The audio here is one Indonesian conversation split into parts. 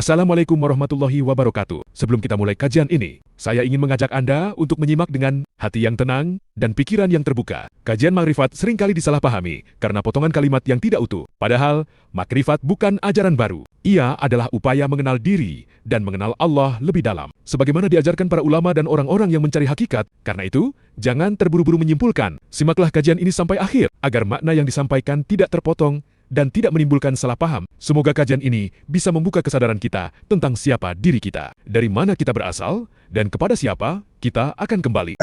Assalamualaikum warahmatullahi wabarakatuh. Sebelum kita mulai kajian ini, saya ingin mengajak Anda untuk menyimak dengan hati yang tenang dan pikiran yang terbuka. Kajian makrifat seringkali disalahpahami karena potongan kalimat yang tidak utuh. Padahal, makrifat bukan ajaran baru. Ia adalah upaya mengenal diri dan mengenal Allah lebih dalam. Sebagaimana diajarkan para ulama dan orang-orang yang mencari hakikat. Karena itu, jangan terburu-buru menyimpulkan. Simaklah kajian ini sampai akhir, agar makna yang disampaikan tidak terpotong dan tidak menimbulkan salah paham. Semoga kajian ini bisa membuka kesadaran kita tentang siapa diri kita, dari mana kita berasal, dan kepada siapa kita akan kembali.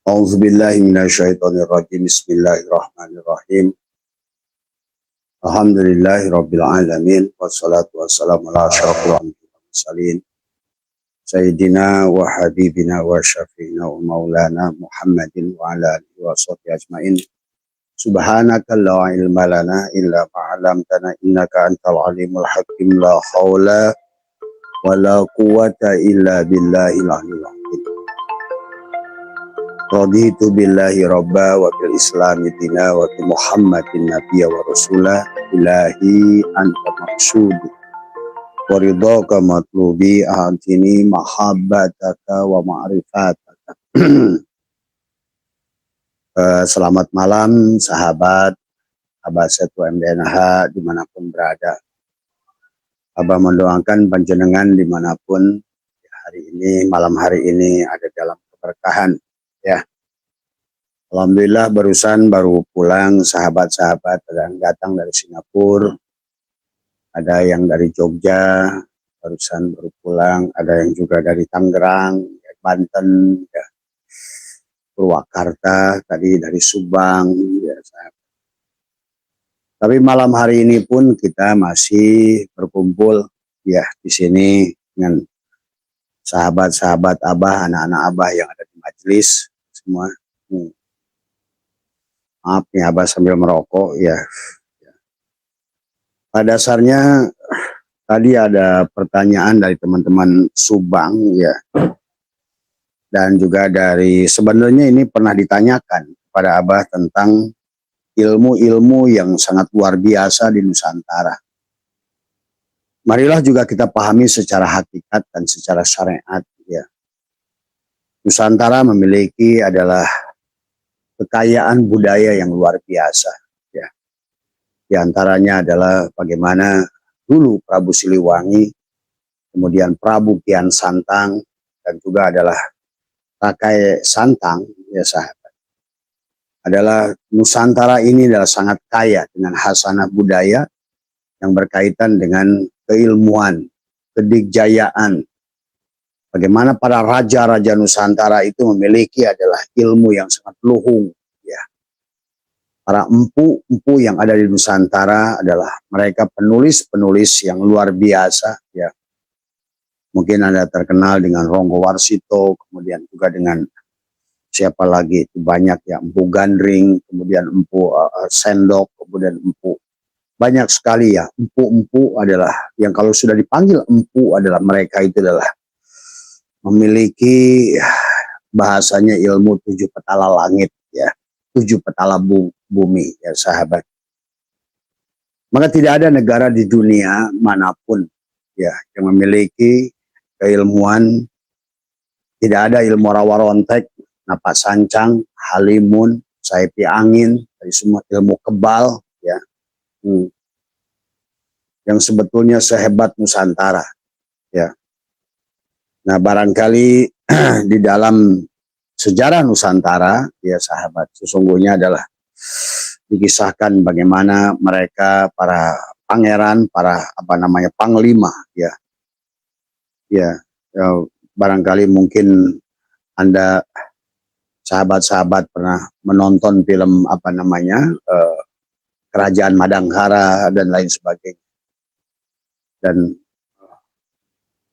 A'udzubillahi minasyaitonirrajim. Bismillahirrahmanirrahim. Alhamdulillahirabbil alamin wassalatu wassalamu ala asyrofil mursalin Sayyidina wa habibina wa syafi'ina wa maulana Muhammadin wa ala alihi wa sahbihi ajmain. Subhanaka la ilma lana illa ma 'allamtana innaka antal alimul hakim. La haula wa la quwwata illa billahil aliyyil azim. Raditu billahi rabba wa bil islami dina wa bi Muhammadin nabiyya wa rasulah. Ilahi anta maqsudi wa ridhaka matlubi, antini mahabbataka wa ma'rifataka. Selamat malam sahabat Satu MDNH dimanapun berada. Abah mendoakan panjenengan dimanapun hari ini, malam hari ini ada dalam keberkahan ya. Alhamdulillah baru pulang sahabat-sahabat, ada yang datang dari Singapura, ada yang dari Jogja, baru pulang, ada yang juga dari Tangerang, Banten, ya, Purwakarta, tadi dari Subang, ya, sahabat. Tapi malam hari ini pun kita masih berkumpul ya di sini dengan sahabat-sahabat Abah, anak-anak Abah yang ada di majelis semua. Maaf nih Abah sambil merokok ya. Pada dasarnya tadi ada pertanyaan dari teman-teman Subang ya. Dan juga dari, sebenarnya ini pernah ditanyakan kepada Abah tentang ilmu-ilmu yang sangat luar biasa di Nusantara. Marilah juga kita pahami secara hakikat dan secara syariat ya. Nusantara memiliki adalah kekayaan budaya yang luar biasa ya. Di antaranya adalah bagaimana dulu Prabu Siliwangi, kemudian Prabu Kian Santang, dan juga adalah Rakai Santang ya sahabat. Adalah Nusantara ini adalah sangat kaya dengan khasanah budaya yang berkaitan dengan keilmuan, kedikjayaan. Bagaimana para raja-raja Nusantara itu memiliki adalah ilmu yang sangat luhung ya. Para empu-empu yang ada di Nusantara adalah mereka penulis-penulis yang luar biasa ya. Mungkin Anda terkenal dengan Ronggo Warsito, kemudian juga dengan siapa lagi, banyak ya, Empu Gandring, kemudian Empu Sendok, kemudian Empu. Banyak sekali ya, empu-empu adalah yang kalau sudah dipanggil empu adalah mereka itu adalah memiliki bahasanya ilmu 7 petala langit ya, 7 petala bumi ya sahabat. Maka tidak ada negara di dunia manapun ya yang memiliki keilmuan. Tidak ada ilmu rawarontek, napak sancang, halimun, saipi angin, dari semua ilmu kebal ya. Yang sebetulnya sehebat Nusantara ya. Nah barangkali di dalam sejarah Nusantara ya sahabat, sesungguhnya adalah dikisahkan bagaimana mereka para pangeran, para panglima ya. Ya, barangkali mungkin Anda sahabat-sahabat pernah menonton film Kerajaan Madangkara dan lain sebagainya. Dan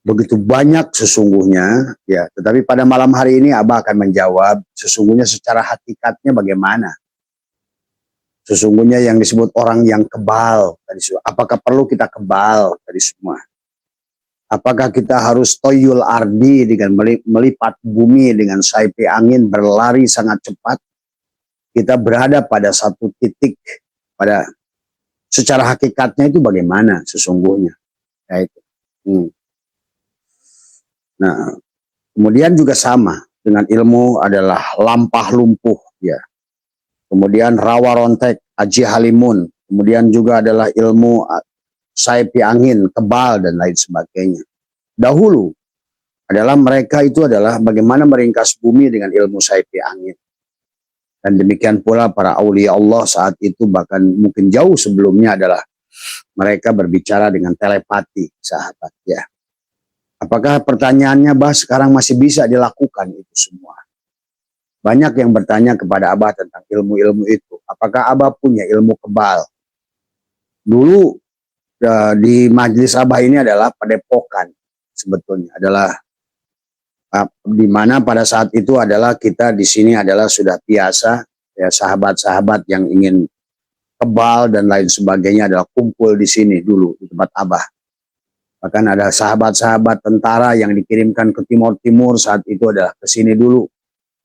begitu banyak sesungguhnya ya, tetapi pada malam hari ini Abah akan menjawab sesungguhnya secara hakikatnya bagaimana. Sesungguhnya yang disebut orang yang kebal tadi, apakah perlu kita kebal tadi semua? Apakah kita harus toyul ardi dengan melipat bumi dengan saipi angin, berlari sangat cepat? Kita berada pada satu titik, pada secara hakikatnya itu bagaimana sesungguhnya. Ya, itu. Nah, kemudian juga sama dengan ilmu adalah lampah lumpuh, ya. Kemudian rawa rontek, aji halimun. Kemudian juga adalah ilmu saipi angin, kebal, dan lain sebagainya. Dahulu adalah mereka itu adalah bagaimana meringkas bumi dengan ilmu saipi angin. Dan demikian pula para aulia Allah saat itu, bahkan mungkin jauh sebelumnya, adalah mereka berbicara dengan telepati, sahabat, ya. Apakah pertanyaannya, bah, sekarang masih bisa dilakukan itu semua? Banyak yang bertanya kepada Abah tentang ilmu-ilmu itu. Apakah Abah punya ilmu kebal? Dulu di majelis Abah ini adalah padepokan, sebetulnya adalah di mana pada saat itu adalah kita di sini adalah sudah biasa, ya, sahabat-sahabat yang ingin kebal dan lain sebagainya adalah kumpul di sini dulu di tempat Abah. Bahkan ada sahabat-sahabat tentara yang dikirimkan ke Timur saat itu adalah ke sini dulu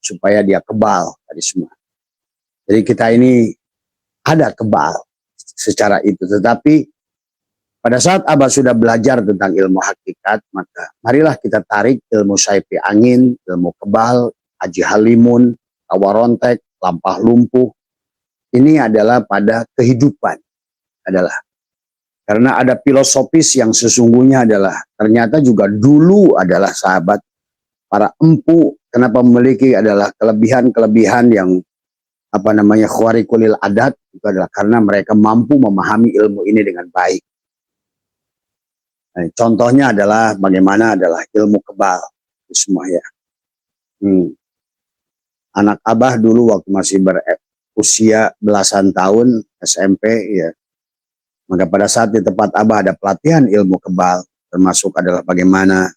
supaya dia kebal tadi semua. Jadi kita ini ada kebal secara itu, tetapi pada saat Abah sudah belajar tentang ilmu hakikat, maka marilah kita tarik ilmu saipi angin, ilmu kebal, aji halimun, tawarontek, lampah lumpuh. Ini adalah pada kehidupan, adalah karena ada filosofis yang sesungguhnya adalah ternyata juga dulu adalah sahabat para empu, kenapa memiliki adalah kelebihan-kelebihan yang khawarikulil adat, itu adalah karena mereka mampu memahami ilmu ini dengan baik. Nah, contohnya adalah bagaimana adalah ilmu kebal semua, ya. Anak Abah dulu waktu masih berusia belasan tahun SMP, ya, maka pada saat di tempat Abah ada pelatihan ilmu kebal, termasuk adalah bagaimana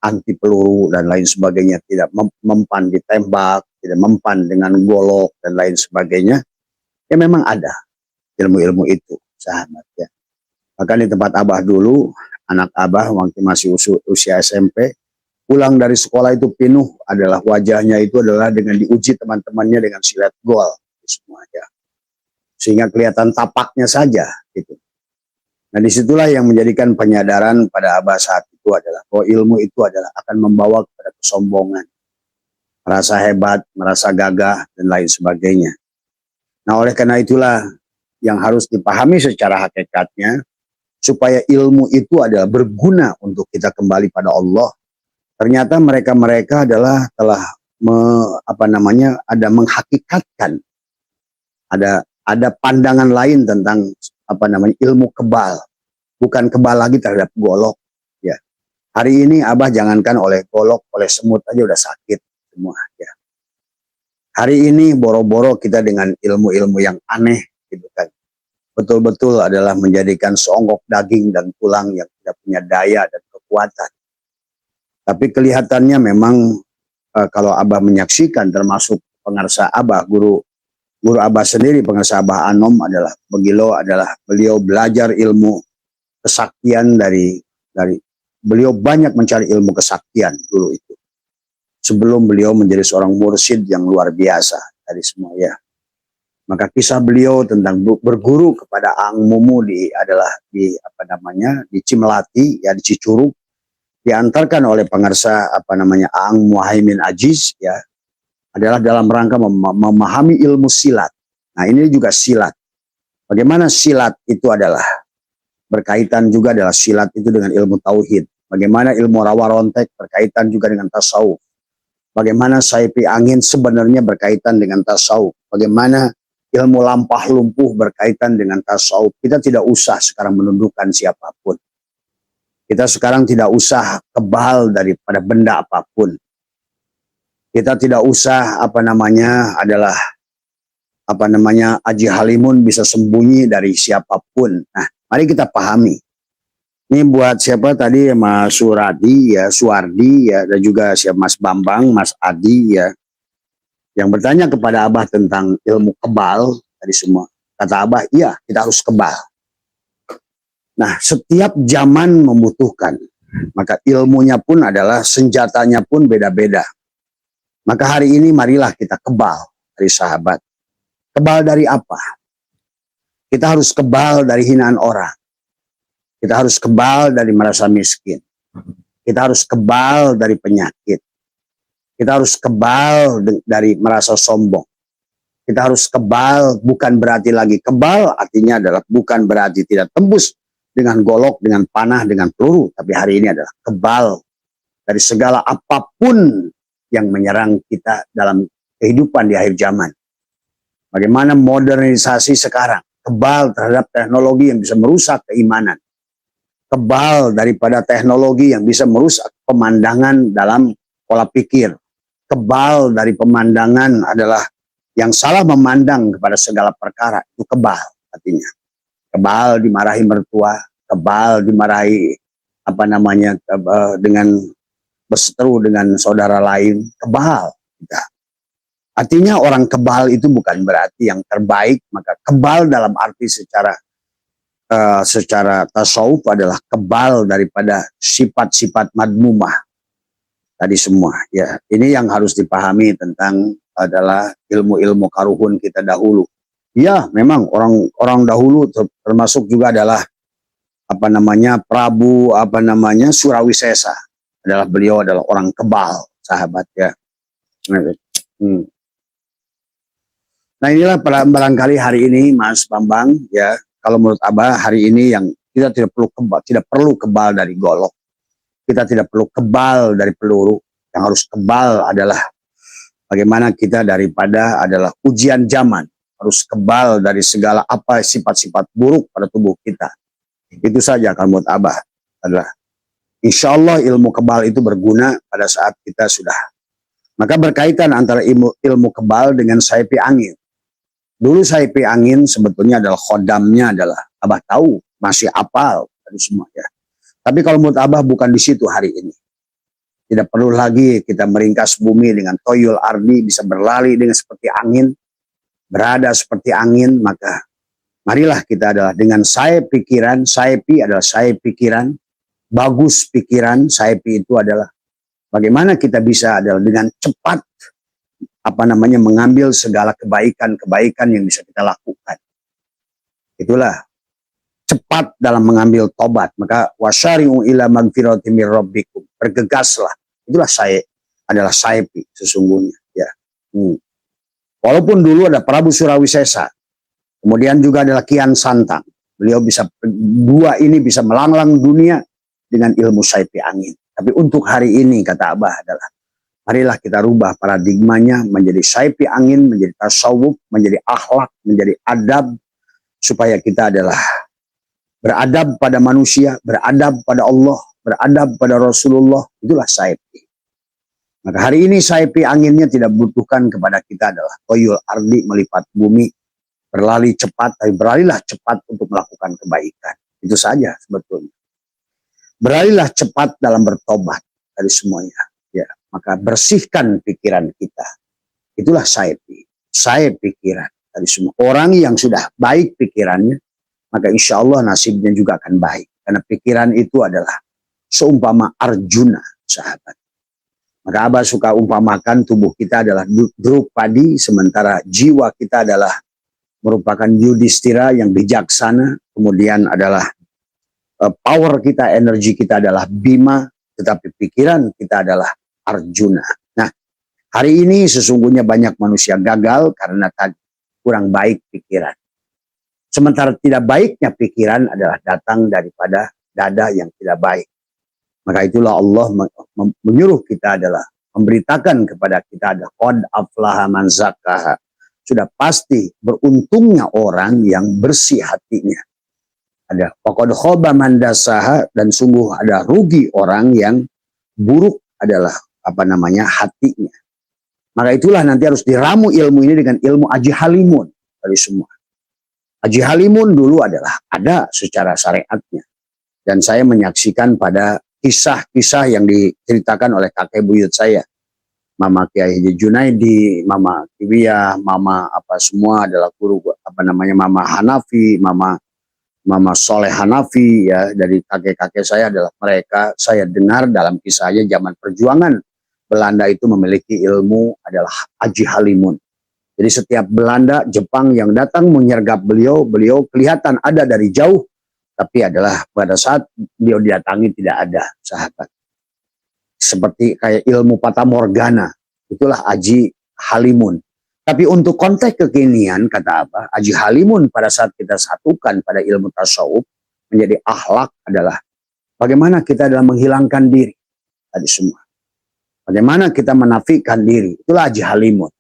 anti peluru dan lain sebagainya, tidak mempan ditembak, tidak mempan dengan golok dan lain sebagainya. Ya memang ada ilmu-ilmu itu, sahabat, ya. Bahkan di tempat Abah dulu, anak Abah waktu masih usia SMP, pulang dari sekolah itu penuh adalah wajahnya itu adalah dengan diuji teman-temannya dengan silet gol semua, ya. Sehingga kelihatan tapaknya saja gitu. Nah, disitulah yang menjadikan penyadaran pada Abah saat itu adalah bahwa ilmu itu adalah akan membawa kepada kesombongan, merasa hebat, merasa gagah dan lain sebagainya. Nah, oleh karena itulah yang harus dipahami secara hakikatnya, supaya ilmu itu adalah berguna untuk kita kembali pada Allah. Ternyata mereka adalah telah ada menghakikatkan, ada pandangan lain tentang ilmu kebal, bukan kebal lagi terhadap golok, ya. Hari ini Abah jangankan oleh golok, oleh semut aja udah sakit semua, ya. Hari ini boro-boro kita dengan ilmu-ilmu yang aneh gitu kan, betul-betul adalah menjadikan seonggok daging dan tulang yang tidak punya daya dan kekuatan. Tapi kelihatannya memang kalau Abah menyaksikan, termasuk pengarsa Abah, guru Abah sendiri, pengarsa Abah Anom adalah beliau belajar ilmu kesaktian dari beliau banyak mencari ilmu kesaktian dulu itu. Sebelum beliau menjadi seorang mursyid yang luar biasa dari semua, ya. Maka kisah beliau tentang berguru kepada Ang Mumu di Cimelati, ya, di Cicurug, diantarkan oleh pengarsa Ang Muhaimin Ajiz, ya, adalah dalam rangka memahami ilmu silat. Nah, ini juga silat. Bagaimana silat itu adalah berkaitan juga adalah silat itu dengan ilmu tauhid. Bagaimana ilmu rawa rontek berkaitan juga dengan tasawuf. Bagaimana saipi angin sebenarnya berkaitan dengan tasawuf. Bagaimana ilmu lampah lumpuh berkaitan dengan tasawuf. Kita tidak usah sekarang menundukkan siapapun. Kita sekarang tidak usah kebal daripada benda apapun. Kita tidak usah Aji Halimun bisa sembunyi dari siapapun. Nah, mari kita pahami. Ini buat siapa tadi, Mas Suradi, ya, Suwardi, ya, dan juga siapa Mas Bambang, Mas Adi, ya, yang bertanya kepada Abah tentang ilmu kebal tadi semua. Kata Abah, iya, kita harus kebal. Nah, setiap zaman membutuhkan, maka ilmunya pun adalah senjatanya pun beda-beda. Maka hari ini marilah kita kebal dari sahabat. Kebal dari apa? Kita harus kebal dari hinaan orang. Kita harus kebal dari merasa miskin. Kita harus kebal dari penyakit. Kita harus kebal dari merasa sombong. Kita harus kebal, bukan berarti lagi kebal, artinya adalah bukan berarti tidak tembus dengan golok, dengan panah, dengan peluru. Tapi hari ini adalah kebal dari segala apapun yang menyerang kita dalam kehidupan di akhir zaman. Bagaimana modernisasi sekarang, kebal terhadap teknologi yang bisa merusak keimanan. Kebal daripada teknologi yang bisa merusak pemandangan dalam pola pikir. Kebal dari pemandangan adalah yang salah memandang kepada segala perkara. Itu kebal artinya. Kebal dimarahi mertua, kebal dimarahi dengan berseteru dengan saudara lain. Kebal. Artinya orang kebal itu bukan berarti yang terbaik, maka kebal dalam arti secara tasawuf adalah kebal daripada sifat-sifat madmumah tadi semua. Ya, ini yang harus dipahami tentang adalah ilmu-ilmu karuhun kita dahulu. Ya, memang orang dahulu termasuk juga adalah Prabu Surawisesa, beliau adalah orang kebal, sahabat ya. Nah, inilah barangkali hari ini Mas Bambang ya. Kalau menurut Abah hari ini yang kita tidak perlu kebal dari golok. Kita tidak perlu kebal dari peluru. Yang harus kebal adalah bagaimana kita daripada adalah ujian zaman. Harus kebal dari segala sifat-sifat buruk pada tubuh kita. Itu saja kalau menurut Abah adalah insya Allah ilmu kebal itu berguna pada saat kita sudah. Maka berkaitan antara ilmu kebal dengan saipi angin. Dulu saipi angin sebetulnya adalah khodamnya adalah Abah tahu, masih apal tadi semua ya. Tapi kalau menurut Abah bukan di situ hari ini. Tidak perlu lagi kita meringkas bumi dengan toyul ardi, bisa berlari dengan seperti angin, berada seperti angin, maka marilah kita adalah dengan saipi adalah saipi pikiran, bagus pikiran, saipi itu adalah bagaimana kita bisa adalah dengan cepat mengambil segala kebaikan-kebaikan yang bisa kita lakukan. Itulah cepat dalam mengambil tobat. Maka wasyari'u ila magfirati mir rabbikum. Bergegaslah. Itulah adalah saipi sesungguhnya ya. Walaupun dulu ada Prabu Surawisesa, kemudian juga adalah Kian Santang. Beliau dua ini bisa melanglang dunia dengan ilmu saipi angin. Tapi untuk hari ini kata Abah adalah marilah kita rubah paradigmanya menjadi saipi angin, menjadi tasawuf, menjadi akhlak, menjadi adab, supaya kita adalah beradab pada manusia, beradab pada Allah, beradab pada Rasulullah. Itulah saipi. Maka hari ini saipi anginnya tidak butuhkan kepada kita adalah toyul ardi, melipat bumi, berlari cepat, tapi berlarilah cepat untuk melakukan kebaikan. Itu saja sebetulnya. Berlarilah cepat dalam bertobat dari semuanya. Ya, maka bersihkan pikiran kita. Itulah saipi pikiran dari semua. Orang yang sudah baik pikirannya, maka insya Allah nasibnya juga akan baik. Karena pikiran itu adalah seumpama Arjuna, sahabat. Maka Abah suka umpamakan tubuh kita adalah Drupadi, sementara jiwa kita adalah merupakan Yudhistira yang bijaksana. Kemudian adalah power kita, energi kita adalah Bima, tetapi pikiran kita adalah Arjuna. Nah, hari ini sesungguhnya banyak manusia gagal karena kurang baik pikiran. Sementara tidak baiknya pikiran adalah datang daripada dada yang tidak baik. Maka itulah Allah menyuruh kita adalah memberitakan kepada kita ada qad aflaha man zakkaha. Sudah pasti beruntungnya orang yang bersih hatinya. Ada faqad khaba man dassaha, dan sungguh ada rugi orang yang buruk adalah hatinya. Maka itulah nanti harus diramu ilmu ini dengan ilmu Aji Halimun dari semua. Aji Halimun dulu adalah ada secara syariatnya. Dan saya menyaksikan pada kisah-kisah yang diceritakan oleh kakek buyut saya. Mama Kiai Haji Junaidi, Mama Kiwiyah, Mama semua adalah guru Mama Hanafi, Mama Soleh Hanafi ya, dari kakek-kakek saya adalah mereka. Saya dengar dalam kisahnya zaman perjuangan Belanda itu memiliki ilmu adalah Aji Halimun. Jadi setiap Belanda, Jepang yang datang menyergap beliau, beliau kelihatan ada dari jauh, tapi adalah pada saat beliau didatangi tidak ada, sahabat. Seperti kayak ilmu Fata Morgana, itulah Aji Halimun. Tapi untuk konteks kekinian, kata apa, Aji Halimun pada saat kita satukan pada ilmu tasawuf, menjadi akhlak adalah bagaimana kita dalam menghilangkan diri, tadi semua. Bagaimana kita menafikan diri, itulah Aji Halimun.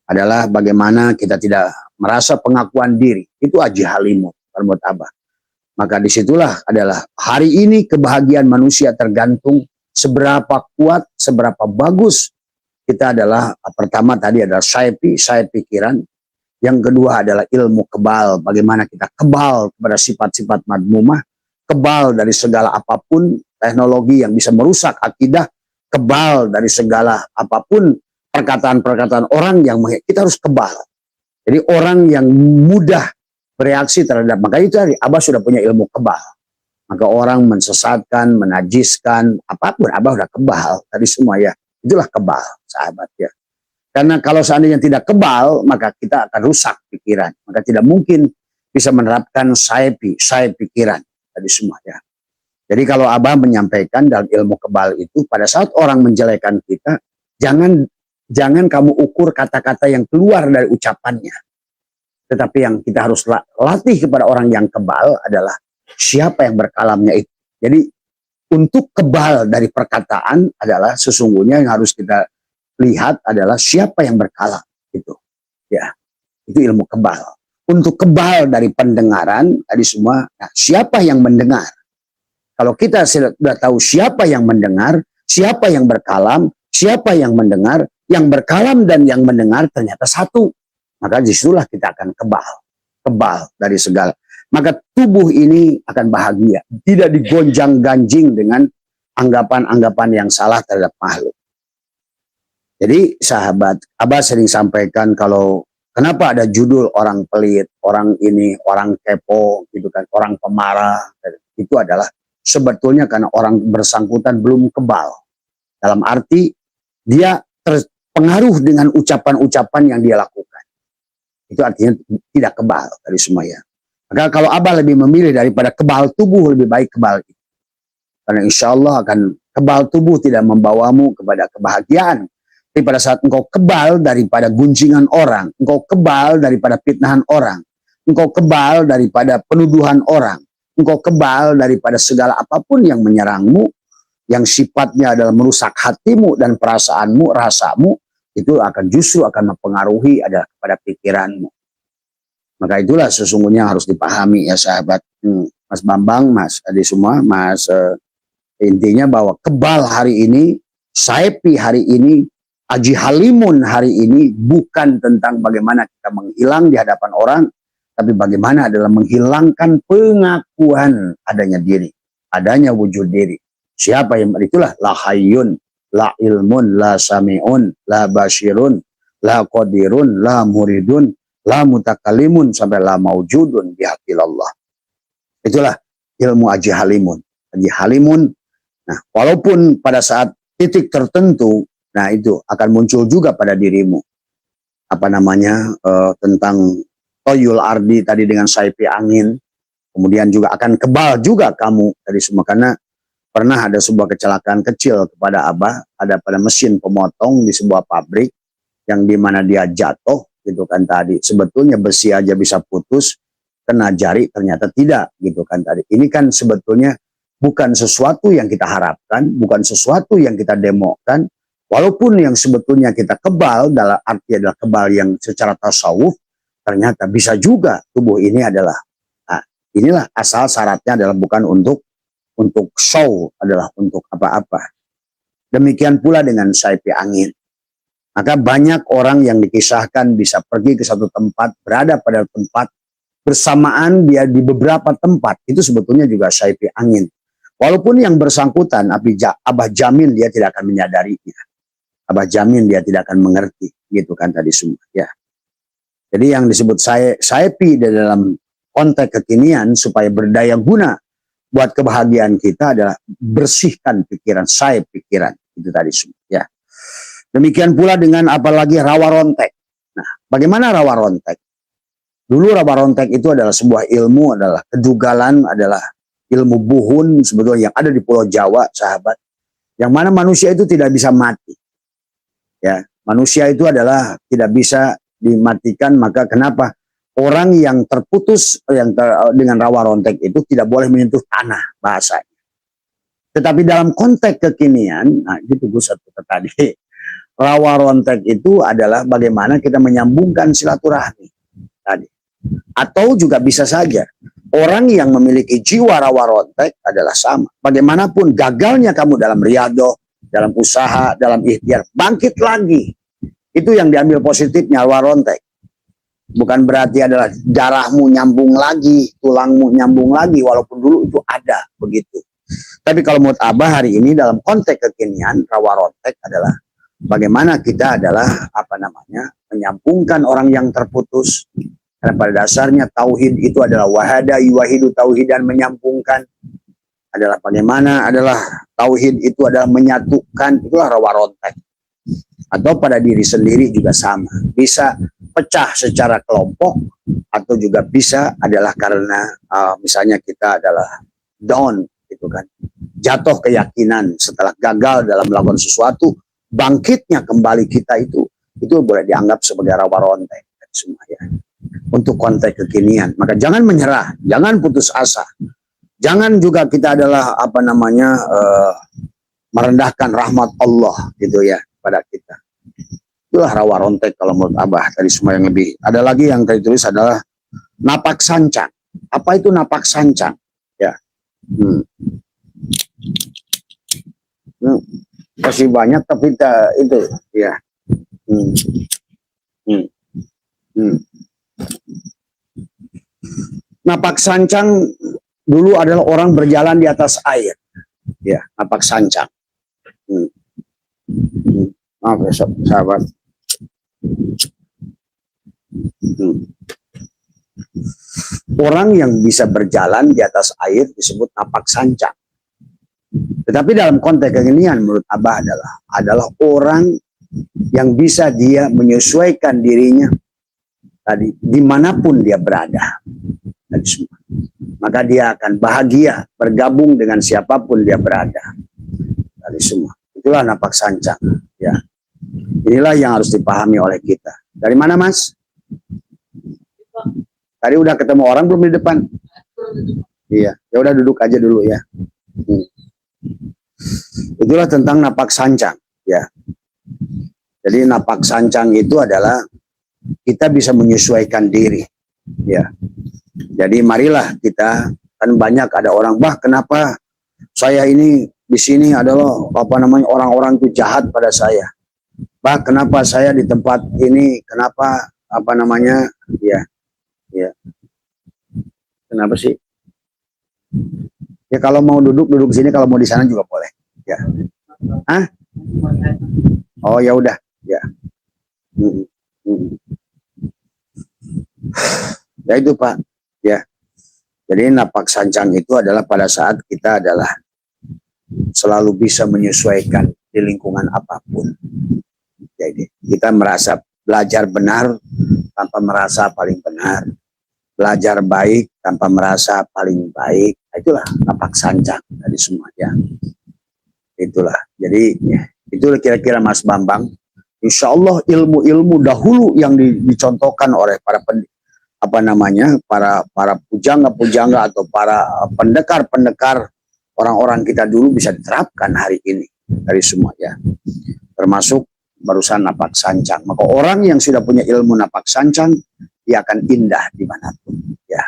Adalah bagaimana kita tidak merasa pengakuan diri, itu Aji Halimun, perbuat Abah. Maka disitulah adalah hari ini kebahagiaan manusia tergantung seberapa kuat, seberapa bagus kita adalah, pertama tadi adalah saya pikiran, yang kedua adalah ilmu kebal, bagaimana kita kebal kepada sifat-sifat madmumah, kebal dari segala apapun teknologi yang bisa merusak akidah, kebal dari segala apapun perkataan-perkataan orang yang kita harus kebal. Jadi orang yang mudah bereaksi terhadap, maka itu tadi Abah sudah punya ilmu kebal. Maka orang mensesatkan, menajiskan, apapun Abah udah kebal tadi semua ya. Itulah kebal, sahabat ya. Karena kalau seandainya tidak kebal, maka kita akan rusak pikiran. Maka tidak mungkin bisa menerapkan saya pikiran tadi semua ya. Jadi kalau Abah menyampaikan dalam ilmu kebal itu, pada saat orang menjelekan kita, jangan kamu ukur kata-kata yang keluar dari ucapannya. Tetapi yang kita harus latih kepada orang yang kebal adalah siapa yang berkalamnya itu. Jadi untuk kebal dari perkataan adalah sesungguhnya yang harus kita lihat adalah siapa yang berkalam itu. Ya, itu ilmu kebal. Untuk kebal dari pendengaran tadi semua, nah, siapa yang mendengar? Kalau kita sudah tahu siapa yang mendengar, siapa yang berkalam, siapa yang mendengar, yang berkalam dan yang mendengar ternyata satu. Maka disitulah kita akan kebal dari segala. Maka tubuh ini akan bahagia, tidak digonjang-ganjing dengan anggapan-anggapan yang salah terhadap makhluk. Jadi sahabat, Abah sering sampaikan kalau kenapa ada judul orang pelit, orang ini, orang kepo, gitu kan, orang pemarah. Itu adalah sebetulnya karena orang bersangkutan belum kebal. Dalam arti dia terpengaruh dengan ucapan-ucapan yang dia lakukan. Itu artinya tidak kebal dari semuanya. Maka kalau Abah lebih memilih daripada kebal tubuh, lebih baik kebal itu. Karena insya Allah akan kebal tubuh tidak membawamu kepada kebahagiaan. Tapi pada saat engkau kebal daripada gunjingan orang, engkau kebal daripada fitnahan orang, engkau kebal daripada penuduhan orang, engkau kebal daripada segala apapun yang menyerangmu, yang sifatnya adalah merusak hatimu dan perasaanmu, rasamu, itu akan justru akan mempengaruhi ada pada pikiranmu. Maka itulah sesungguhnya harus dipahami ya sahabat. Mas Bambang, Mas Adi semua, Mas intinya bahwa kebal hari ini, Saipi hari ini, Aji Halimun hari ini bukan tentang bagaimana kita menghilang di hadapan orang, tapi bagaimana adalah menghilangkan pengakuan adanya diri, adanya wujud diri. Siapa yang itulah la hayyun, la ilmun, la sami'un, la basyirun, la qadirun, la muridun, la mutakalimun, sampai la maujudun bihaqillallah. Itulah ilmu Aji Halimun. Aji Halimun, nah walaupun pada saat titik tertentu, nah itu akan muncul juga pada dirimu. Apa namanya, tentang toyul ardi tadi dengan saipi angin, kemudian juga akan kebal juga kamu tadi semua. Karena pernah ada sebuah kecelakaan kecil kepada Abah, ada pada mesin pemotong di sebuah pabrik yang dimana dia jatuh gitu kan tadi. Sebetulnya besi aja bisa putus, kena jari ternyata tidak gitu kan tadi. Ini kan sebetulnya bukan sesuatu yang kita harapkan, bukan sesuatu yang kita demokan. Walaupun yang sebetulnya kita kebal dalam arti adalah kebal yang secara tasawuf, ternyata bisa juga tubuh ini adalah, nah, inilah asal syaratnya adalah bukan untuk show, adalah untuk apa-apa. Demikian pula dengan saipi angin. Maka banyak orang yang dikisahkan bisa pergi ke satu tempat, berada pada tempat, bersamaan dia di beberapa tempat, itu sebetulnya juga saipi angin. Walaupun yang bersangkutan, Abah jamin dia tidak akan menyadarinya. Abah jamin dia tidak akan mengerti, gitu kan tadi semua. Ya. Jadi yang disebut saipi dalam konteks kekinian supaya berdaya guna buat kebahagiaan kita adalah bersihkan pikiran, pikiran itu tadi semua. Ya. Demikian pula dengan apalagi rawa rontek. Nah, Bagaimana rawa rontek? Dulu rawa rontek itu adalah sebuah ilmu, adalah kedugalan, adalah ilmu buhun sebetulnya yang ada di Pulau Jawa, sahabat. Yang mana manusia itu tidak bisa mati. Ya, manusia itu adalah tidak bisa dimatikan, maka kenapa? Orang yang terputus dengan rawa rontek itu tidak boleh menyentuh tanah bahasanya. Tetapi dalam konteks kekinian, nah itu gue satu tadi, rawa rontek itu adalah bagaimana kita menyambungkan silaturahmi tadi. Atau juga bisa saja orang yang memiliki jiwa rawa rontek adalah sama. Bagaimanapun gagalnya kamu dalam riadoh, dalam usaha, dalam ikhtiar, bangkit lagi. Itu yang diambil positifnya rawa rontek. Bukan berarti adalah darahmu nyambung lagi, tulangmu nyambung lagi, walaupun dulu itu ada begitu. Tapi kalau menurut Abah hari ini dalam konteks kekinian, rawa rontek adalah bagaimana kita adalah menyambungkan orang yang terputus. Karena pada dasarnya tauhid itu adalah wahada yuwahidu tauhidan, menyambungkan. Adalah bagaimana adalah tauhid itu adalah menyatukan, itulah rawa rontek. Atau pada diri sendiri juga sama. Bisa pecah secara kelompok atau juga bisa adalah karena misalnya kita adalah down gitu kan. Jatuh keyakinan setelah gagal dalam melakukan sesuatu, bangkitnya kembali kita itu boleh dianggap sebagai rawa rontek semua ya. Untuk konteks kekinian, maka jangan menyerah, jangan putus asa. Jangan juga kita adalah merendahkan rahmat Allah gitu ya pada kita. Itulah rawa rontek kalau menurut Abah tadi semua yang lebih. Ada lagi yang tadi tulis adalah napak sancang. Apa itu napak sancang? Ya. Masih banyak tapi itu ya. Napak sancang dulu adalah orang berjalan di atas air. Ya, napak sancang. Maaf ya sahabat. Orang yang bisa berjalan di atas air disebut napak sancang. Tetapi dalam konteks kekinian menurut Abah adalah orang yang bisa dia menyesuaikan dirinya tadi dimanapun dia berada. Maka dia akan bahagia bergabung dengan siapapun dia berada. Tadi semua. Itulah napak sancang. Ya. Inilah yang harus dipahami oleh kita. Dari mana, Mas? Tadi udah ketemu orang belum di depan? Iya, ya udah duduk aja dulu ya. Itulah tentang napak sancang, ya. Jadi napak sancang itu adalah kita bisa menyesuaikan diri, ya. Jadi marilah kita, kan banyak ada orang, bah kenapa saya ini di sini adalah orang-orang itu jahat pada saya. Bah kenapa saya di tempat ini, kenapa ya. Kenapa sih? Ya kalau mau duduk sini, kalau mau di sana juga boleh. Ya. Hah? Oh ya udah, ya. Ya itu Pak, ya. Jadi napak sancang itu adalah pada saat kita adalah selalu bisa menyesuaikan di lingkungan apapun. Jadi kita merasa belajar benar tanpa merasa paling benar, belajar baik tanpa merasa paling baik. Itulah napak sancang tadi semua ya. Itulah. Jadi ya, itulah kira-kira Mas Bambang. Insya Allah ilmu-ilmu dahulu yang dicontohkan oleh para para pujangga-pujangga atau para pendekar-pendekar orang-orang kita dulu bisa diterapkan hari ini dari semua ya. Termasuk barusan napak sancang. Maka orang yang sudah punya ilmu napak sancang, dia akan indah dimanapun ya.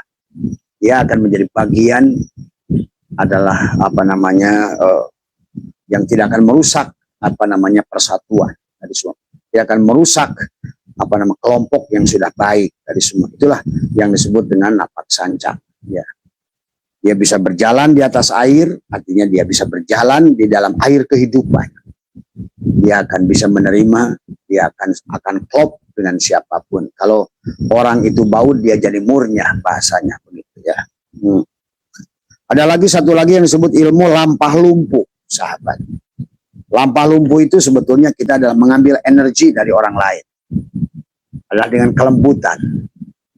Dia akan menjadi bagian adalah yang tidak akan merusak persatuan dari semua. Dia akan merusak kelompok yang sudah baik dari semua. Itulah yang disebut dengan napak sancang ya. Dia bisa berjalan di atas air, artinya dia bisa berjalan di dalam air kehidupan. Dia akan bisa menerima, dia akan klop dengan siapapun. Kalau orang itu baut, dia jadi murnya, bahasanya begitu ya. Ada lagi satu lagi yang disebut ilmu lampah lumpuh, sahabat. Lampah lumpuh itu sebetulnya kita adalah mengambil energi dari orang lain. adalah dengan kelembutan.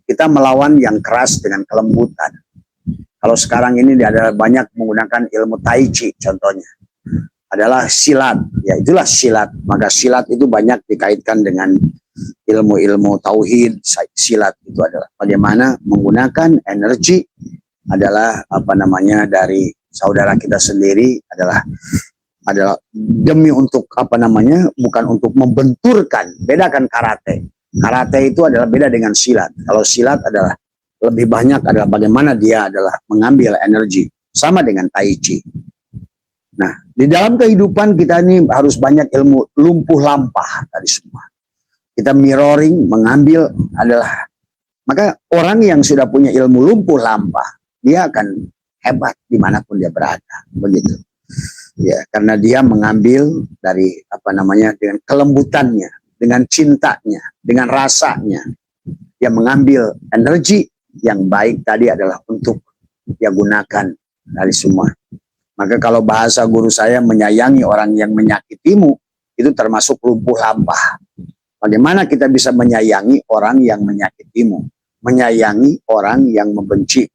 Kita melawan yang keras dengan kelembutan. Kalau sekarang ini adalah banyak menggunakan ilmu tai chi contohnya. Adalah silat, ya itulah silat. Maka silat itu banyak dikaitkan dengan ilmu-ilmu tauhid. Silat itu adalah bagaimana menggunakan energi adalah dari saudara kita sendiri adalah demi untuk bukan untuk membenturkan. Bedakan karate. Karate itu adalah beda dengan silat. Kalau silat adalah lebih banyak adalah bagaimana dia adalah mengambil energi. Sama dengan tai chi. Nah, di dalam kehidupan kita ini harus banyak ilmu lumpuh lampah tadi semua. Kita mirroring, mengambil adalah, maka orang yang sudah punya ilmu lumpuh lampah, dia akan hebat dimanapun dia berada. Begitu. Ya, karena dia mengambil dari dengan kelembutannya, dengan cintanya, dengan rasanya. Dia mengambil energi yang baik tadi adalah untuk dia gunakan dari semua. Maka kalau bahasa guru saya, menyayangi orang yang menyakitimu, itu termasuk lumpuh lampah. Bagaimana kita bisa menyayangi orang yang menyakitimu, menyayangi orang yang membenci.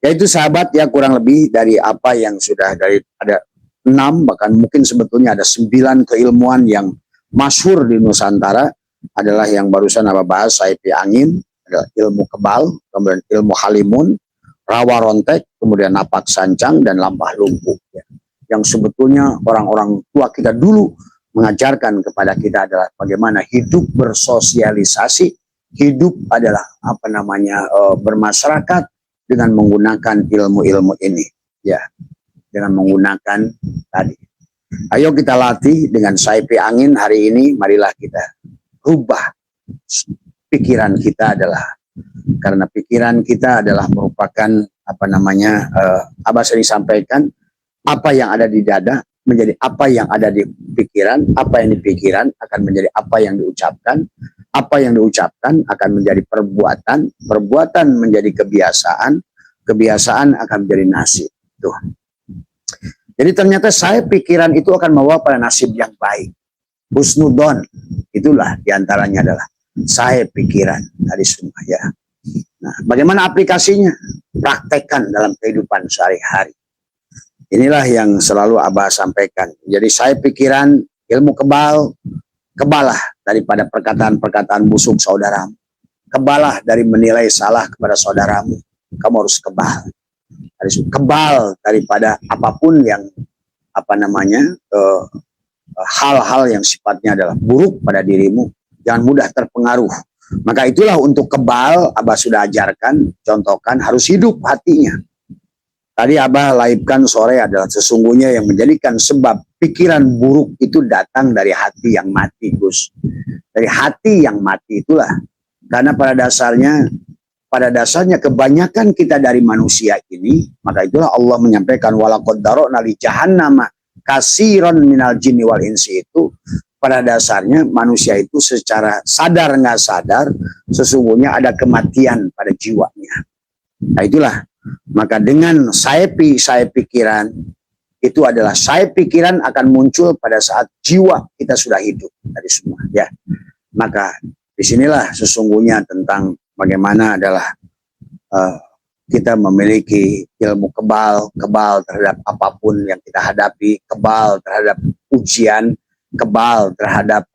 Yaitu sahabat ya, kurang lebih dari apa yang sudah dari ada 6, bahkan mungkin sebetulnya ada 9 keilmuan yang masyhur di Nusantara adalah yang barusan bahas, Saipi Angin, adalah ilmu kebal, kemudian ilmu halimun, rawa rontek, kemudian napak sancang, dan lampah lumpuh. Ya. Yang sebetulnya orang-orang tua kita dulu mengajarkan kepada kita adalah bagaimana hidup bersosialisasi, hidup adalah bermasyarakat dengan menggunakan ilmu-ilmu ini. Ya, dengan menggunakan tadi. Ayo kita latih dengan Saipi Angin hari ini. Marilah kita rubah pikiran kita adalah. Karena pikiran kita adalah merupakan Abah sering sampaikan, apa yang ada di dada menjadi apa yang ada di pikiran, apa yang dipikiran akan menjadi apa yang diucapkan, apa yang diucapkan akan menjadi perbuatan, perbuatan menjadi kebiasaan, kebiasaan akan menjadi nasib. Tuh. Jadi ternyata pikiran itu akan membawa pada nasib yang baik. Husnudon, itulah diantaranya adalah pikiran dari semua ya. Nah, bagaimana aplikasinya? Praktekkan dalam kehidupan sehari-hari. Inilah yang selalu Abah sampaikan. Jadi pikiran, ilmu kebal, kebalah daripada perkataan-perkataan busuk saudaramu. Kebalah dari menilai salah kepada saudaramu. Kamu harus kebal. Kebal daripada apapun yang hal-hal yang sifatnya adalah buruk pada dirimu. Jangan mudah terpengaruh. Maka itulah untuk kebal, Abah sudah ajarkan, contohkan, harus hidup hatinya. Tadi Abah laibkan sore adalah sesungguhnya yang menjadikan sebab pikiran buruk itu datang dari hati yang mati, Gus. Dari hati yang mati itulah. Karena pada dasarnya kebanyakan kita dari manusia ini, maka itulah Allah menyampaikan walaqad dara'na li jahannama katsiran minal jinni wal insi itu. Pada dasarnya manusia itu secara sadar nggak sadar sesungguhnya ada kematian pada jiwanya. Nah itulah, maka dengan pikiran itu adalah pikiran akan muncul pada saat jiwa kita sudah hidup dari semua ya. Maka disinilah sesungguhnya tentang bagaimana adalah kita memiliki ilmu kebal terhadap apapun yang kita hadapi, kebal terhadap ujian, kebal terhadap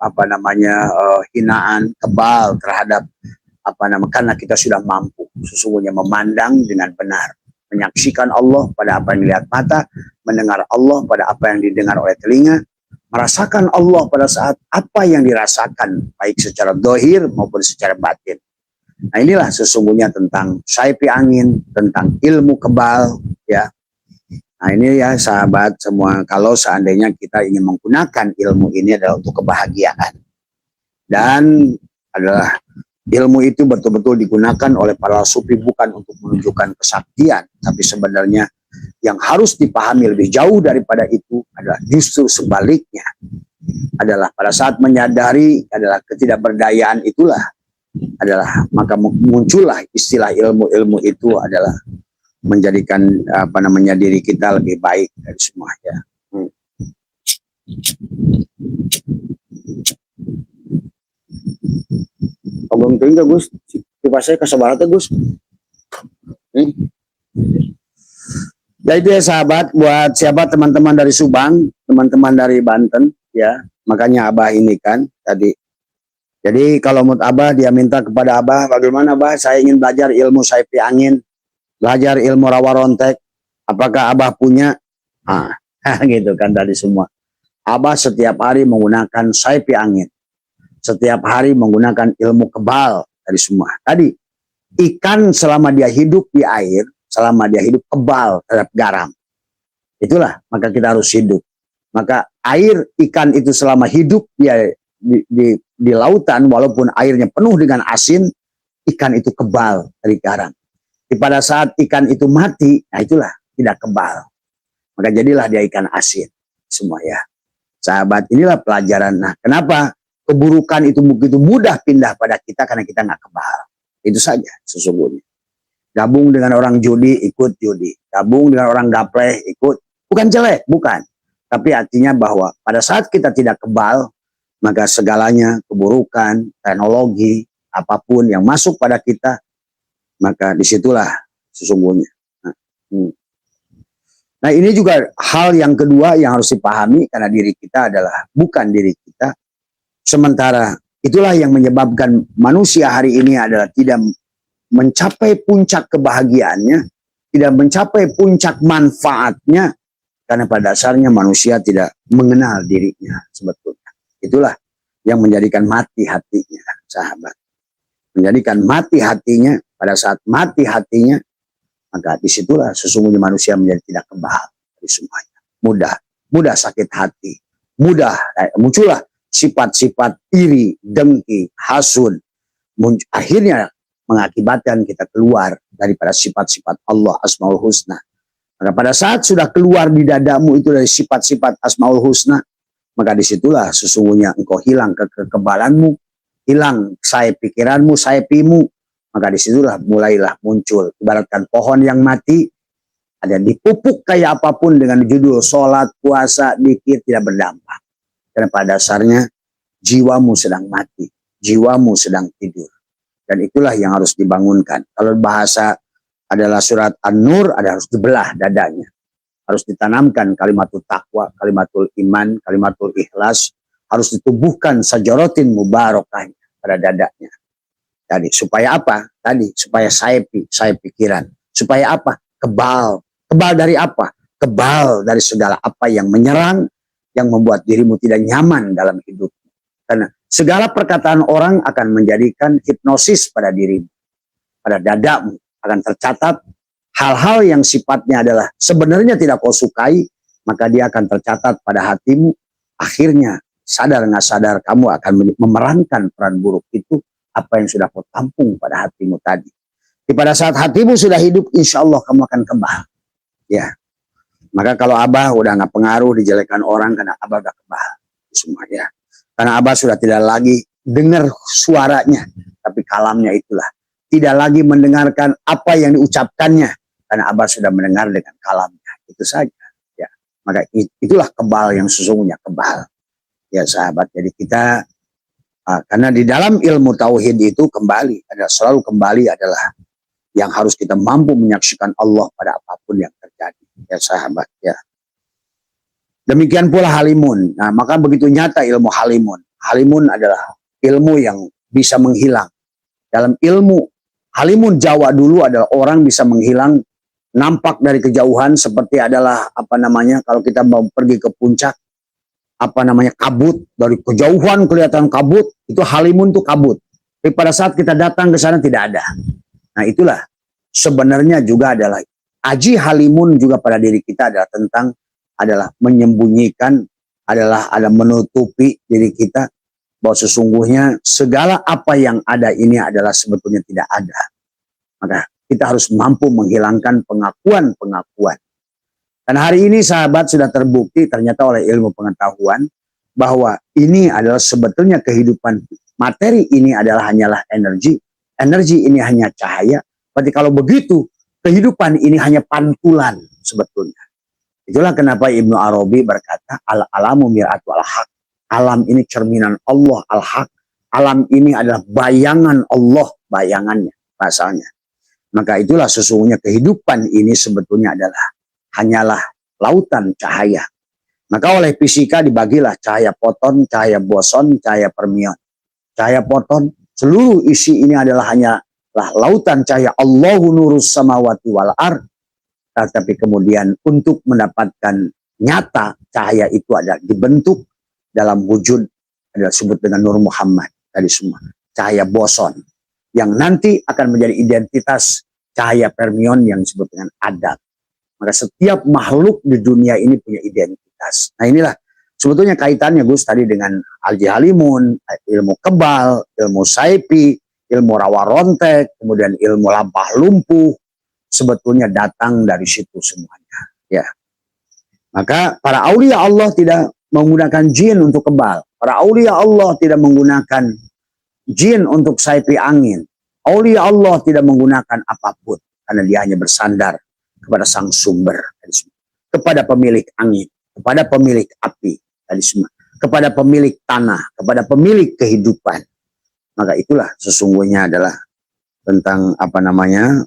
hinaan, kebal terhadap karena kita sudah mampu sesungguhnya memandang dengan benar, menyaksikan Allah pada apa yang dilihat mata, mendengar Allah pada apa yang didengar oleh telinga, merasakan Allah pada saat apa yang dirasakan baik secara dohir maupun secara batin. Nah inilah sesungguhnya tentang Saipi Angin, tentang ilmu kebal ya. Nah ini ya sahabat semua, kalau seandainya kita ingin menggunakan ilmu ini adalah untuk kebahagiaan. Dan adalah ilmu itu betul-betul digunakan oleh para sufi bukan untuk menunjukkan kesaktian. Tapi sebenarnya yang harus dipahami lebih jauh daripada itu adalah justru sebaliknya. Adalah pada saat menyadari adalah ketidakberdayaan itulah adalah maka muncullah istilah ilmu-ilmu itu adalah menjadikan diri kita lebih baik dari semua ya. Ogong Itu enggak Gus, kipasnya ke sebelah tuh Gus. Ya itu ya sahabat, buat siapa teman-teman dari Subang, teman-teman dari Banten, ya makanya Abah ini kan tadi. Jadi kalau menurut Abah, dia minta kepada Abah, bagaimana Abah, saya ingin belajar ilmu saipi angin, belajar ilmu rawa rontek, apakah Abah punya? Ah, gitu kan tadi semua. Abah setiap hari menggunakan saipi angin, setiap hari menggunakan ilmu kebal dari semua. Tadi ikan selama dia hidup di air, selama dia hidup kebal terhadap garam. Itulah, maka kita harus hidup. Maka air ikan itu selama hidup dia di lautan, walaupun airnya penuh dengan asin, ikan itu kebal dari garam. Pada saat ikan itu mati, nah itulah tidak kebal. Maka jadilah dia ikan asin. Semua ya. Sahabat, inilah pelajaran. Nah, kenapa keburukan itu begitu mudah pindah pada kita? Karena kita nggak kebal. Itu saja sesungguhnya. Gabung dengan orang judi, ikut judi. Gabung dengan orang gapleh, ikut. Bukan jelek, bukan. Tapi artinya bahwa pada saat kita tidak kebal, maka segalanya, keburukan, teknologi, apapun yang masuk pada kita, maka disitulah sesungguhnya. Nah ini juga hal yang kedua yang harus dipahami, karena diri kita adalah bukan diri kita. Sementara itulah yang menyebabkan manusia hari ini adalah tidak mencapai puncak kebahagiaannya, tidak mencapai puncak manfaatnya, karena pada dasarnya manusia tidak mengenal dirinya sebetulnya. Itulah yang menjadikan mati hatinya, sahabat. Menjadikan mati hatinya, pada saat mati hatinya, maka disitulah sesungguhnya manusia menjadi tidak kebal dari semuanya. Mudah sakit hati, mudah muncullah sifat-sifat iri, dengki, hasud, akhirnya mengakibatkan kita keluar daripada sifat-sifat Allah Asmaul Husna. Maka pada saat sudah keluar di dadamu itu dari sifat-sifat Asmaul Husna, maka disitulah sesungguhnya engkau hilang kekebalanmu, hilang saya pikiranmu, saya pimu. Maka disitulah mulailah muncul, ibaratkan pohon yang mati, ada dipupuk kayak apapun dengan judul sholat, puasa, dzikir tidak berdampak. Karena pada dasarnya jiwamu sedang mati, jiwamu sedang tidur. Dan itulah yang harus dibangunkan. Kalau bahasa adalah surat An-Nur, ada harus dibelah dadanya. Harus ditanamkan kalimatul taqwa, kalimatul iman, kalimatul ikhlas. Harus ditubuhkan sajaratin mubarakahnya pada dadanya. Tadi supaya apa? Tadi supaya saya pikiran. Supaya apa? Kebal. Kebal dari apa? Kebal dari segala apa yang menyerang, yang membuat dirimu tidak nyaman dalam hidup. Karena segala perkataan orang akan menjadikan hipnosis pada dirimu, pada dadamu akan tercatat hal-hal yang sifatnya adalah sebenarnya tidak kau sukai, maka dia akan tercatat pada hatimu. Akhirnya sadar nggak sadar kamu akan memerankan peran buruk itu, apa yang sudah kau tampung pada hatimu tadi. Pada saat hatimu sudah hidup, insya Allah kamu akan kebal. Ya, maka kalau Abah udah nggak pengaruh dijelekan orang, karena Abah udah kebal semua ya. Karena Abah sudah tidak lagi dengar suaranya, tapi kalamnya itulah. Tidak lagi mendengarkan apa yang diucapkannya, karena Abah sudah mendengar dengan kalamnya. Itu saja. Ya, maka itulah kebal yang sesungguhnya kebal. Ya sahabat, jadi kita karena di dalam ilmu tauhid itu selalu kembali adalah yang harus kita mampu menyaksikan Allah pada apapun yang terjadi. Ya sahabat ya. Demikian pula halimun. Nah maka begitu nyata ilmu halimun. Halimun adalah ilmu yang bisa menghilang. Dalam ilmu halimun Jawa dulu adalah orang bisa menghilang, nampak dari kejauhan seperti adalah kalau kita mau pergi ke puncak, kabut, dari kejauhan kelihatan kabut, itu halimun itu kabut. Tapi pada saat kita datang ke sana tidak ada. Nah itulah sebenarnya juga adalah aji halimun juga pada diri kita adalah menyembunyikan, ada menutupi diri kita bahwa sesungguhnya segala apa yang ada ini adalah sebetulnya tidak ada. Maka kita harus mampu menghilangkan pengakuan-pengakuan. Dan hari ini sahabat sudah terbukti ternyata oleh ilmu pengetahuan bahwa ini adalah sebetulnya kehidupan materi ini hanyalah energi. Energi ini hanya cahaya. Berarti kalau begitu kehidupan ini hanya pantulan sebetulnya. Itulah kenapa Ibnu Arabi berkata al-alamu mir'atu al-haq. Alam ini cerminan Allah al-haq. alam ini adalah bayangan Allah, bayangannya, pasalnya. Maka itulah sesungguhnya kehidupan ini sebetulnya adalah hanyalah lautan cahaya. Maka oleh fisika dibagilah cahaya foton, cahaya boson, cahaya fermion. Cahaya foton, seluruh isi ini adalah hanyalah lautan cahaya Allahu nurus samawati wal ard. Tapi kemudian untuk mendapatkan nyata cahaya itu adalah dibentuk dalam wujud adalah disebut dengan Nur Muhammad tadi semua. Cahaya boson yang nanti akan menjadi identitas cahaya fermion yang disebut dengan adat. Maka setiap makhluk di dunia ini punya identitas. Nah inilah sebetulnya kaitannya Gus tadi dengan Al-Haji Halimun, ilmu kebal, ilmu saipi, ilmu rawa rontek, kemudian ilmu lampah lumpuh, sebetulnya datang dari situ semuanya. Ya. Maka para aulia Allah tidak menggunakan jin untuk kebal. Para aulia Allah tidak menggunakan jin untuk saipi angin. Aulia Allah tidak menggunakan apapun karena dia hanya bersandar kepada sang sumber, kepada pemilik angin, kepada pemilik api, kepada pemilik tanah, kepada pemilik kehidupan. Maka itulah sesungguhnya adalah tentang apa namanya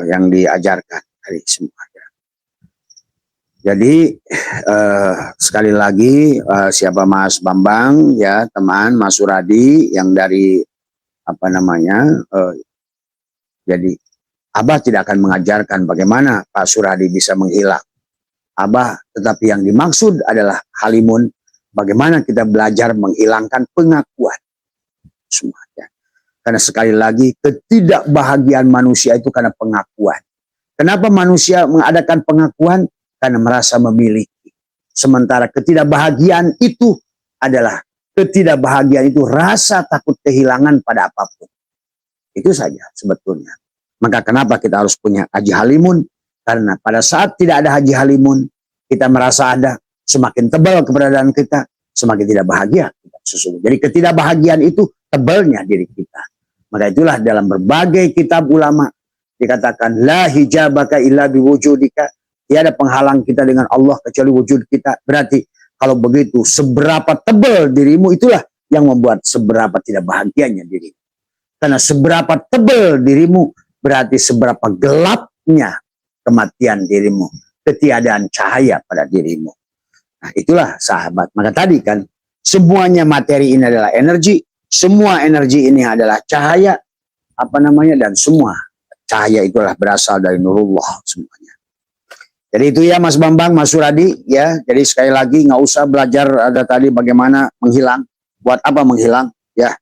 yang diajarkan dari semua. Jadi sekali lagi siapa Mas Bambang ya teman Mas Suradi yang dari apa namanya jadi Abah tidak akan mengajarkan bagaimana Pak Suradi bisa menghilang. Abah tetapi yang dimaksud adalah Halimun bagaimana kita belajar menghilangkan pengakuan semuanya. Karena sekali lagi ketidakbahagiaan manusia itu karena pengakuan. Kenapa manusia mengadakan pengakuan? Karena merasa memiliki. Sementara ketidakbahagiaan itu adalah ketidakbahagiaan itu rasa takut kehilangan pada apapun. Itu saja sebetulnya. Maka kenapa kita harus punya Haji Halimun? Karena pada saat tidak ada Haji Halimun, kita merasa ada, semakin tebal keberadaan kita, semakin tidak bahagia kita sesungguhnya. Jadi ketidakbahagiaan itu tebalnya diri kita. Maka itulah dalam berbagai kitab ulama dikatakan la hijabaka illa biwujudika. Tiada penghalang kita dengan Allah kecuali wujud kita. Berarti kalau begitu seberapa tebal dirimu itulah yang membuat seberapa tidak bahagianya dirimu. Karena seberapa tebal dirimu berarti seberapa gelapnya kematian dirimu. Ketiadaan cahaya pada dirimu. Nah itulah sahabat. Maka tadi kan semuanya materi ini adalah energi. Semua energi ini adalah cahaya. Apa namanya dan semua cahaya itulah berasal dari Nurullah semuanya. Jadi itu ya Mas Bambang, Mas Suradi ya. Jadi sekali lagi nggak usah belajar ada tadi bagaimana menghilang. Buat apa menghilang ya.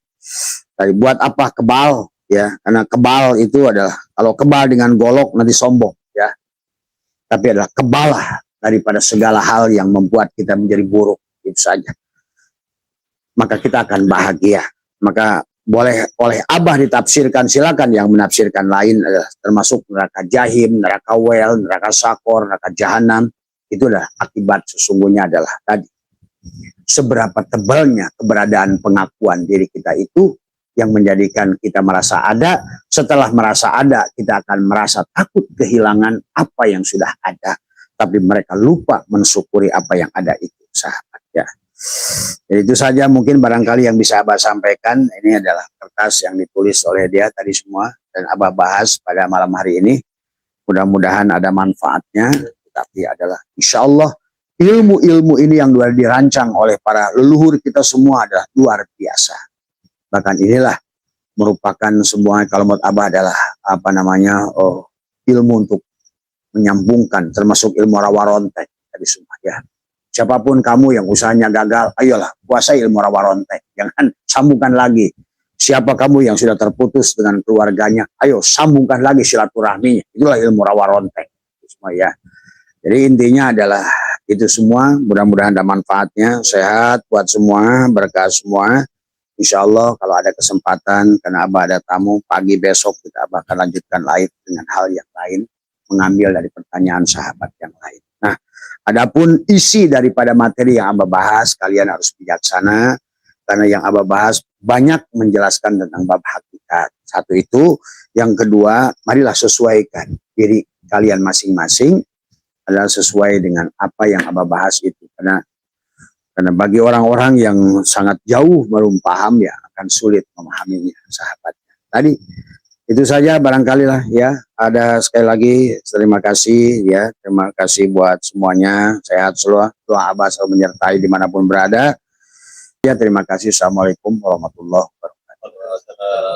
Tadi buat apa kebal ya. Karena kebal itu adalah kalau kebal dengan golok nanti sombong ya. Tapi adalah kebalah daripada segala hal yang membuat kita menjadi buruk itu saja. Maka kita akan bahagia. Maka boleh oleh Abah ditafsirkan, silakan yang menafsirkan lain adalah termasuk neraka jahim, neraka wel, neraka sakor, neraka jahanam. Itu adalah akibat sesungguhnya adalah tadi. Seberapa tebalnya keberadaan pengakuan diri kita itu yang menjadikan kita merasa ada. Setelah merasa ada, kita akan merasa takut kehilangan apa yang sudah ada. Tapi mereka lupa mensyukuri apa yang ada itu, sahabat ya. Jadi itu saja mungkin barangkali yang bisa Abah sampaikan. Ini adalah kertas yang ditulis oleh dia tadi semua dan Abah bahas pada malam hari ini. Mudah-mudahan ada manfaatnya. Tapi adalah insya Allah ilmu-ilmu ini yang sudah dirancang oleh para leluhur kita semua adalah luar biasa. Bahkan inilah merupakan semua kalau menurut Abah adalah apa namanya ilmu untuk menyambungkan termasuk ilmu rawa rontek tadi semua ya. Siapapun kamu yang usahanya gagal, ayolah kuasai ilmu rawa rontek. Jangan sambungkan lagi. Siapa kamu yang sudah terputus dengan keluarganya, ayo sambungkan lagi silaturahminya. Itulah ilmu rawa rontek. Semua ya. Jadi intinya adalah itu semua. Mudah-mudahan ada manfaatnya. Sehat buat semua, berkah semua. Insya Allah kalau ada kesempatan, karena Abah ada tamu, pagi besok kita akan lanjutkan live dengan hal yang lain. Mengambil dari pertanyaan sahabat yang lain. Nah, adapun isi daripada materi yang Abah bahas, kalian harus bijaksana. Karena yang Abah bahas banyak menjelaskan tentang bab hakikat. Satu itu. Yang kedua, marilah sesuaikan diri kalian masing-masing adalah sesuai dengan apa yang Abah bahas itu. Karena Karena bagi orang-orang yang sangat jauh belum paham ya akan sulit memahaminya sahabatnya. Tadi itu saja barangkali lah ya. Ada sekali lagi terima kasih ya. Terima kasih buat semuanya. Sehat selalu. Doa Abah selalu menyertai dimanapun berada. Ya terima kasih. Assalamualaikum warahmatullahi wabarakatuh.